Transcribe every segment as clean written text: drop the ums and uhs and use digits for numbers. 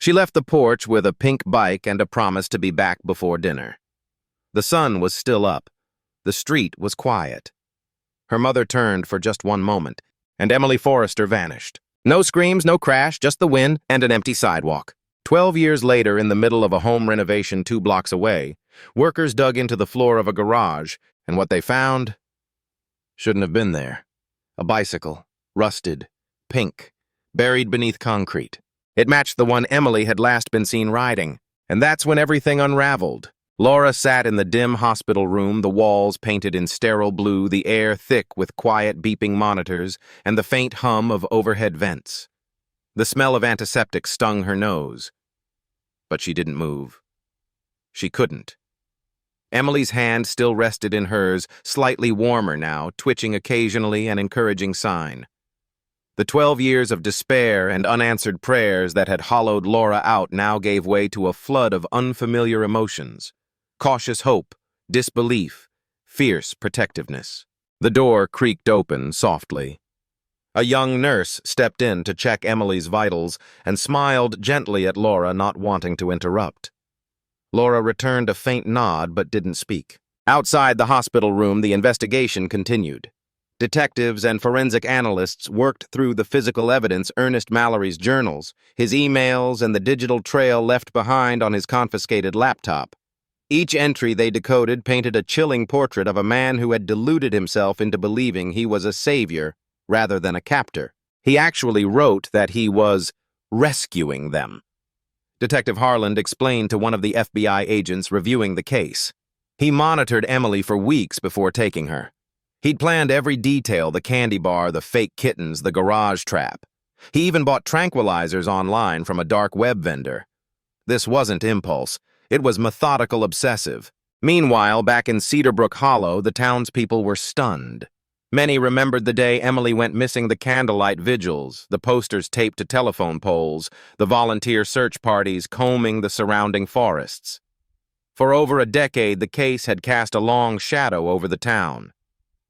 She left the porch with a pink bike and a promise to be back before dinner. The sun was still up. The street was quiet. Her mother turned for just one moment, and Emily Forrester vanished. No screams, no crash, just the wind and an empty sidewalk. 12 years later, in the middle of a home renovation 2 blocks away, workers dug into the floor of a garage, and what they found shouldn't have been there. A bicycle, rusted, pink, buried beneath concrete. It matched the one Emily had last been seen riding, and that's when everything unraveled. Laura sat in the dim hospital room, the walls painted in sterile blue, the air thick with quiet beeping monitors, and the faint hum of overhead vents. The smell of antiseptic stung her nose, but she didn't move. She couldn't. Emily's hand still rested in hers, slightly warmer now, twitching occasionally, an encouraging sign. The 12 years of despair and unanswered prayers that had hollowed Laura out now gave way to a flood of unfamiliar emotions. Cautious hope, disbelief, fierce protectiveness. The door creaked open softly. A young nurse stepped in to check Emily's vitals and smiled gently at Laura, not wanting to interrupt. Laura returned a faint nod but didn't speak. Outside the hospital room, the investigation continued. Detectives and forensic analysts worked through the physical evidence, Ernest Mallory's journals, his emails, and the digital trail left behind on his confiscated laptop. Each entry they decoded painted a chilling portrait of a man who had deluded himself into believing he was a savior rather than a captor. He actually wrote that he was rescuing them. Detective Harland explained to one of the FBI agents reviewing the case. He monitored Emily for weeks before taking her. He'd planned every detail, the candy bar, the fake kittens, the garage trap. He even bought tranquilizers online from a dark web vendor. This wasn't impulse. It was methodical obsessive. Meanwhile, back in Cedarbrook Hollow, the townspeople were stunned. Many remembered the day Emily went missing, the candlelight vigils, the posters taped to telephone poles, the volunteer search parties combing the surrounding forests. For over a decade, the case had cast a long shadow over the town.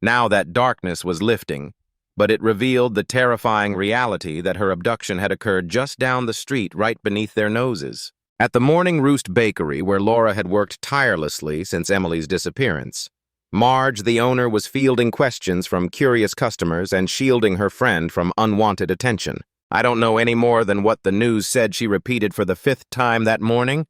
Now that darkness was lifting, but it revealed the terrifying reality that her abduction had occurred just down the street, right beneath their noses. At the Morning Roost Bakery, where Laura had worked tirelessly since Emily's disappearance, Marge, the owner, was fielding questions from curious customers and shielding her friend from unwanted attention. "I don't know any more than what the news said," she repeated for the 5th time that morning.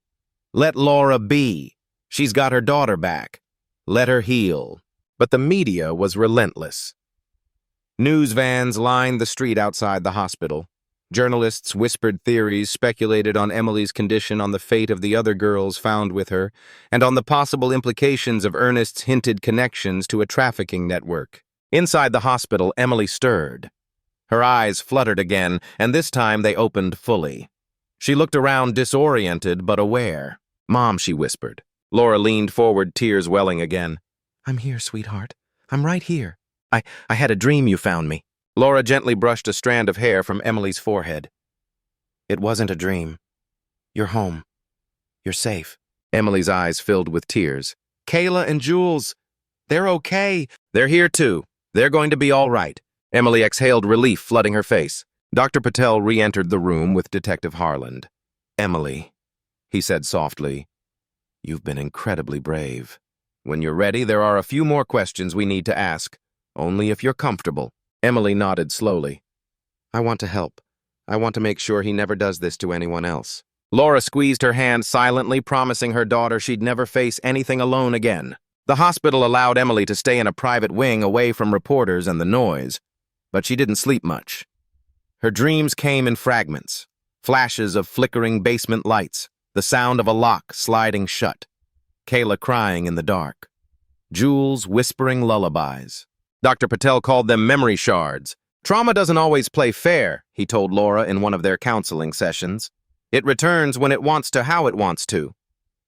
"Let Laura be. She's got her daughter back. Let her heal." But the media was relentless. News vans lined the street outside the hospital. Journalists whispered theories, speculated on Emily's condition, on the fate of the other girls found with her, and on the possible implications of Ernest's hinted connections to a trafficking network. Inside the hospital, Emily stirred. Her eyes fluttered again, and this time they opened fully. She looked around, disoriented but aware. "Mom," she whispered. Laura leaned forward, tears welling again. "I'm here, sweetheart. I'm right here. I had a dream you found me." Laura gently brushed a strand of hair from Emily's forehead. "It wasn't a dream. You're home. You're safe." Emily's eyes filled with tears. "Kayla and Jules, they're okay. They're here too. They're going to be all right." Emily exhaled, relief flooding her face. Dr. Patel re-entered the room with Detective Harland. "Emily," he said softly, "you've been incredibly brave. When you're ready, there are a few more questions we need to ask, only if you're comfortable." Emily nodded slowly. "I want to help. I want to make sure he never does this to anyone else." Laura squeezed her hand silently, promising her daughter she'd never face anything alone again. The hospital allowed Emily to stay in a private wing away from reporters and the noise, but she didn't sleep much. Her dreams came in fragments, flashes of flickering basement lights, the sound of a lock sliding shut, Kayla crying in the dark, Jules whispering lullabies. Dr. Patel called them memory shards. "Trauma doesn't always play fair," he told Laura in one of their counseling sessions. "It returns when it wants to, how it wants to.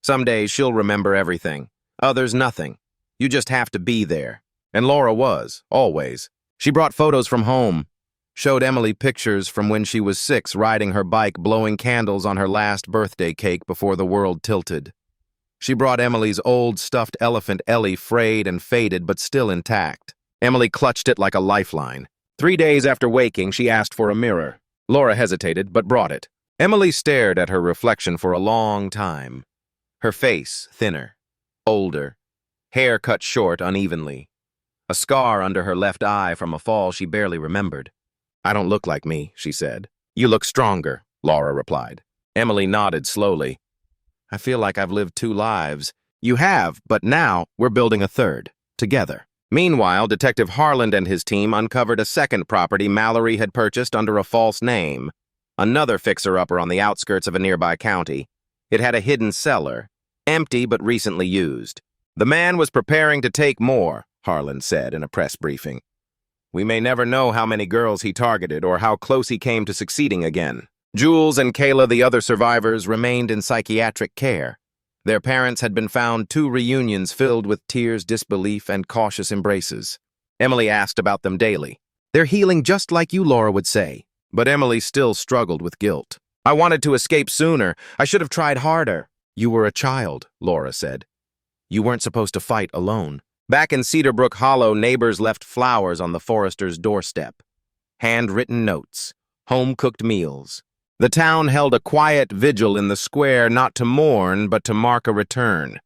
Some days she'll remember everything, others nothing. You just have to be there." And Laura was, always. She brought photos from home, showed Emily pictures from when she was 6, riding her bike, blowing candles on her last birthday cake before the world tilted. She brought Emily's old stuffed elephant Ellie, frayed and faded but still intact. Emily clutched it like a lifeline. 3 days after waking, she asked for a mirror. Laura hesitated, but brought it. Emily stared at her reflection for a long time. Her face thinner, older, hair cut short unevenly. A scar under her left eye from a fall she barely remembered. "I don't look like me," she said. "You look stronger," Laura replied. Emily nodded slowly. "I feel like I've lived 2 lives." "You have, but now we're building a third, together." Meanwhile, Detective Harland and his team uncovered a second property Mallory had purchased under a false name, another fixer-upper on the outskirts of a nearby county. It had a hidden cellar, empty but recently used. "The man was preparing to take more," Harland said in a press briefing. "We may never know how many girls he targeted or how close he came to succeeding again." Jules and Kayla, the other survivors, remained in psychiatric care. Their parents had been found 2 reunions filled with tears, disbelief, and cautious embraces. Emily asked about them daily. "They're healing just like you," Laura would say. But Emily still struggled with guilt. "I wanted to escape sooner. I should have tried harder." "You were a child," Laura said. "You weren't supposed to fight alone." Back in Cedarbrook Hollow, neighbors left flowers on the Foresters' doorstep. Handwritten notes, home-cooked meals. The town held a quiet vigil in the square, not to mourn, but to mark a return.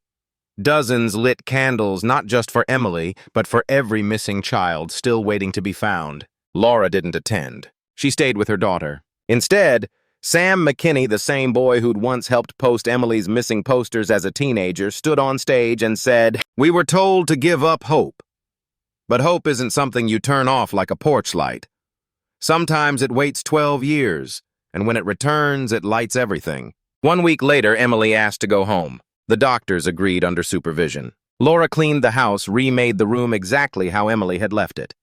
Dozens lit candles, not just for Emily, but for every missing child still waiting to be found. Laura didn't attend. She stayed with her daughter. Instead, Sam McKinney, the same boy who'd once helped post Emily's missing posters as a teenager, stood on stage and said, "We were told to give up hope. But hope isn't something you turn off like a porch light. Sometimes it waits 12 years, and when it returns, it lights everything." 1 week later, Emily asked to go home. The doctors agreed under supervision. Laura cleaned the house, remade the room exactly how Emily had left it.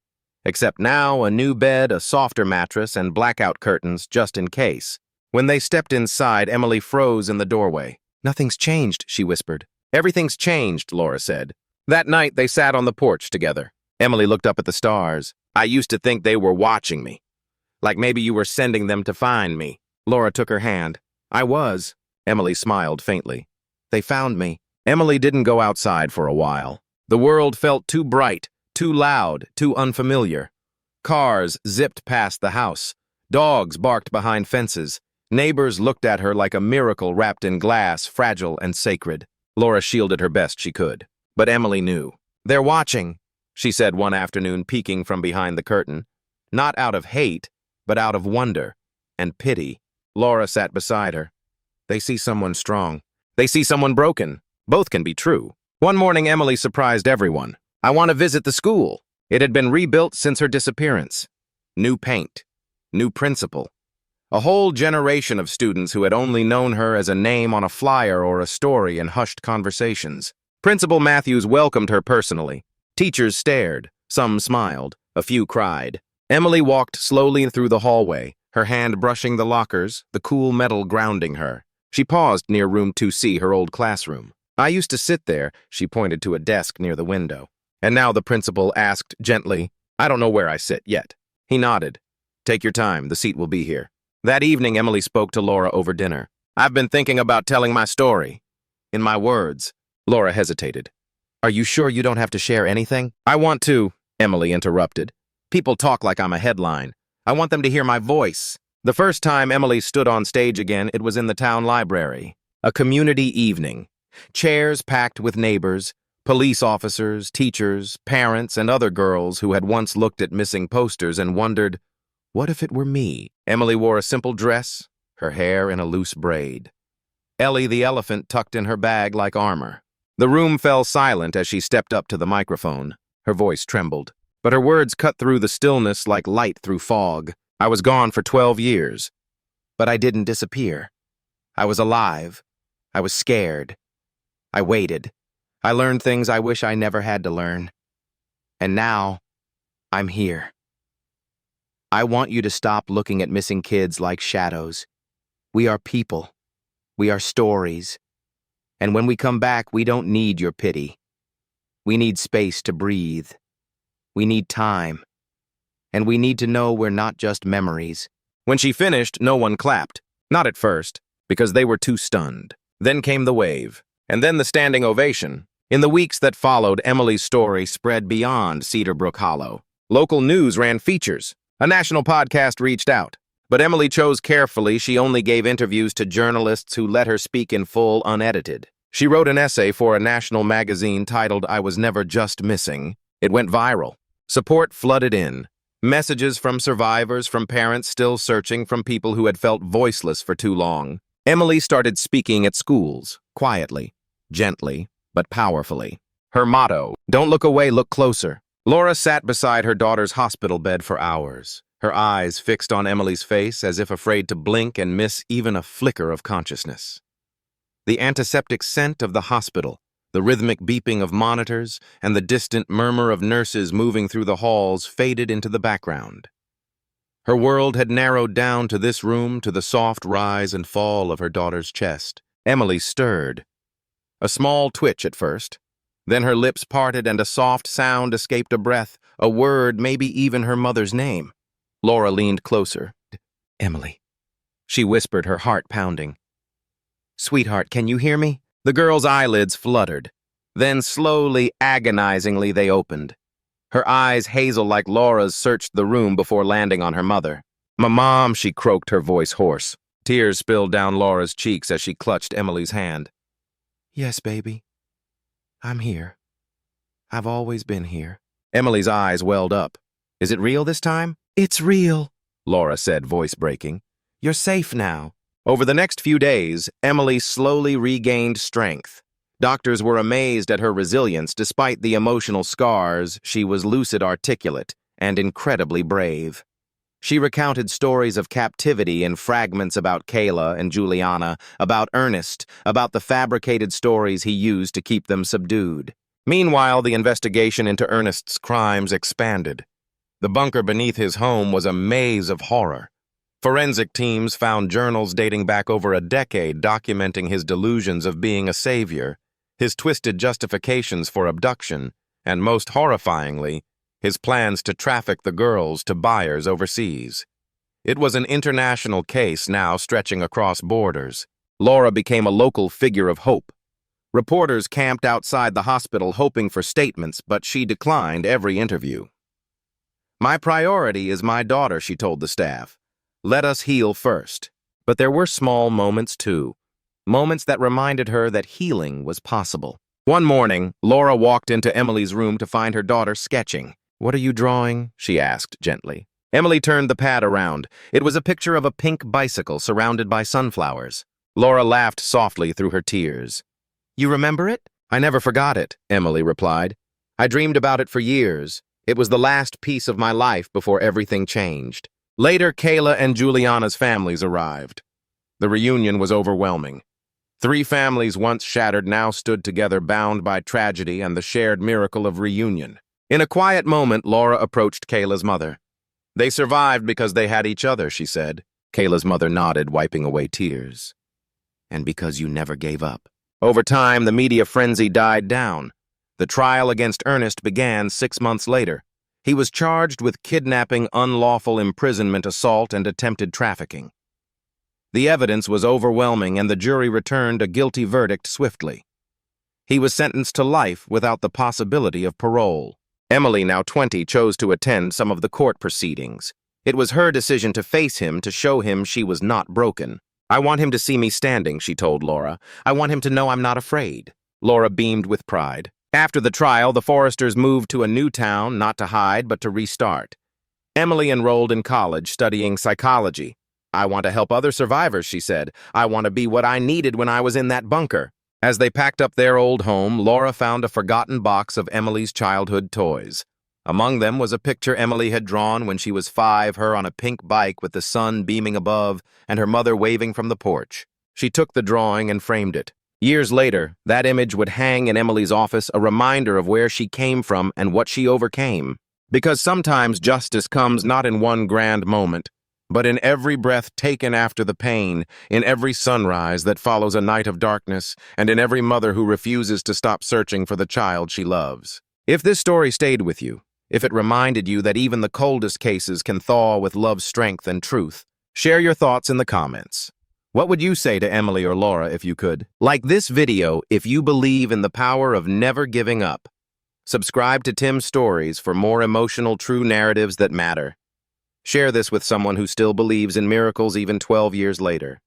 Except now, a new bed, a softer mattress, and blackout curtains just in case. When they stepped inside, Emily froze in the doorway. "Nothing's changed," she whispered. "Everything's changed," Laura said. That night, they sat on the porch together. Emily looked up at the stars. "I used to think they were watching me. Like maybe you were sending them to find me." Laura took her hand. "I was." Emily smiled faintly. "They found me." Emily didn't go outside for a while. The world felt too bright, too loud, too unfamiliar. Cars zipped past the house. Dogs barked behind fences. Neighbors looked at her like a miracle wrapped in glass, fragile and sacred. Laura shielded her best she could. But Emily knew. "They're watching," she said one afternoon, peeking from behind the curtain. Not out of hate, but out of wonder and pity. Laura sat beside her. "They see someone strong. They see someone broken. Both can be true." One morning, Emily surprised everyone. "I want to visit the school." It had been rebuilt since her disappearance. New paint. New principal. A whole generation of students who had only known her as a name on a flyer or a story in hushed conversations. Principal Matthews welcomed her personally. Teachers stared. Some smiled. A few cried. Emily walked slowly through the hallway, her hand brushing the lockers, the cool metal grounding her. She paused near room 2C, her old classroom. "I used to sit there," she pointed to a desk near the window. And now the principal asked gently, "I don't know where I sit yet." He nodded. "Take your time, the seat will be here." That evening, Emily spoke to Laura over dinner. "I've been thinking about telling my story. In my words." Laura hesitated. "Are you sure you don't have to share anything?" "I want to," Emily interrupted. "People talk like I'm a headline. I want them to hear my voice." The first time Emily stood on stage again, it was in the town library. A community evening. Chairs packed with neighbors, police officers, teachers, parents, and other girls who had once looked at missing posters and wondered, what if it were me? Emily wore a simple dress, her hair in a loose braid. Ellie the elephant tucked in her bag like armor. The room fell silent as she stepped up to the microphone. Her voice trembled, but her words cut through the stillness like light through fog. "I was gone for 12 years, but I didn't disappear. I was alive. I was scared. I waited. I learned things I wish I never had to learn. And now, I'm here. I want you to stop looking at missing kids like shadows. We are people. We are stories. And when we come back, we don't need your pity. We need space to breathe. We need time. And we need to know we're not just memories." When she finished, no one clapped. Not at first, because they were too stunned. Then came the wave, and then the standing ovation. In the weeks that followed, Emily's story spread beyond Cedarbrook Hollow. Local news ran features. A national podcast reached out. But Emily chose carefully. She only gave interviews to journalists who let her speak in full, unedited. She wrote an essay for a national magazine titled "I Was Never Just Missing." It went viral. Support flooded in. Messages from survivors, from parents still searching, from people who had felt voiceless for too long. Emily started speaking at schools, quietly, gently, but powerfully. Her motto, "Don't look away, look closer." Laura sat beside her daughter's hospital bed for hours, her eyes fixed on Emily's face as if afraid to blink and miss even a flicker of consciousness. The antiseptic scent of the hospital, the rhythmic beeping of monitors, and the distant murmur of nurses moving through the halls faded into the background. Her world had narrowed down to this room, to the soft rise and fall of her daughter's chest. Emily stirred. A small twitch at first. Then her lips parted and a soft sound escaped, a breath, a word, maybe even her mother's name. Laura leaned closer. "Emily," she whispered, her heart pounding. "Sweetheart, can you hear me?" The girl's eyelids fluttered. Then slowly, agonizingly, they opened. Her eyes, hazel like Laura's, searched the room before landing on her mother. "Mom," she croaked, her voice hoarse. Tears spilled down Laura's cheeks as she clutched Emily's hand. "Yes, baby. I'm here. I've always been here." Emily's eyes welled up. "Is it real this time?" "It's real," Laura said, voice breaking. "You're safe now." Over the next few days, Emily slowly regained strength. Doctors were amazed at her resilience. Despite the emotional scars, she was lucid, articulate, and incredibly brave. She recounted stories of captivity in fragments about Kayla and Juliana, about Ernest, about the fabricated stories he used to keep them subdued. Meanwhile, the investigation into Ernest's crimes expanded. The bunker beneath his home was a maze of horror. Forensic teams found journals dating back over a decade documenting his delusions of being a savior, his twisted justifications for abduction, and most horrifyingly, his plans to traffic the girls to buyers overseas. It was an international case now stretching across borders. Laura became a local figure of hope. Reporters camped outside the hospital hoping for statements, but she declined every interview. "My priority is my daughter," she told the staff. "Let us heal first." But there were small moments, too. Moments that reminded her that healing was possible. One morning, Laura walked into Emily's room to find her daughter sketching. "What are you drawing?" she asked gently. Emily turned the pad around. It was a picture of a pink bicycle surrounded by sunflowers. Laura laughed softly through her tears. "You remember it?" "I never forgot it," Emily replied. "I dreamed about it for years. It was the last piece of my life before everything changed." Later, Kayla and Juliana's families arrived. The reunion was overwhelming. 3 families once shattered now stood together, bound by tragedy and the shared miracle of reunion. In a quiet moment, Laura approached Kayla's mother. "They survived because they had each other," she said. Kayla's mother nodded, wiping away tears. "And because you never gave up." Over time, the media frenzy died down. The trial against Ernest began 6 months later. He was charged with kidnapping, unlawful imprisonment, assault, and attempted trafficking. The evidence was overwhelming, and the jury returned a guilty verdict swiftly. He was sentenced to life without the possibility of parole. Emily, now 20, chose to attend some of the court proceedings. It was her decision to face him, to show him she was not broken. "I want him to see me standing," she told Laura. "I want him to know I'm not afraid." Laura beamed with pride. After the trial, the Forresters moved to a new town, not to hide, but to restart. Emily enrolled in college, studying psychology. "I want to help other survivors," she said. "I want to be what I needed when I was in that bunker." As they packed up their old home, Laura found a forgotten box of Emily's childhood toys. Among them was a picture Emily had drawn when she was 5, her on a pink bike with the sun beaming above and her mother waving from the porch. She took the drawing and framed it. Years later, that image would hang in Emily's office, a reminder of where she came from and what she overcame. Because sometimes justice comes not in one grand moment, but in every breath taken after the pain, in every sunrise that follows a night of darkness, and in every mother who refuses to stop searching for the child she loves. If this story stayed with you, if it reminded you that even the coldest cases can thaw with love's strength and truth, share your thoughts in the comments. What would you say to Emily or Laura if you could? Like this video if you believe in the power of never giving up. Subscribe to Tim's Stories for more emotional, true narratives that matter. Share this with someone who still believes in miracles even 12 years later.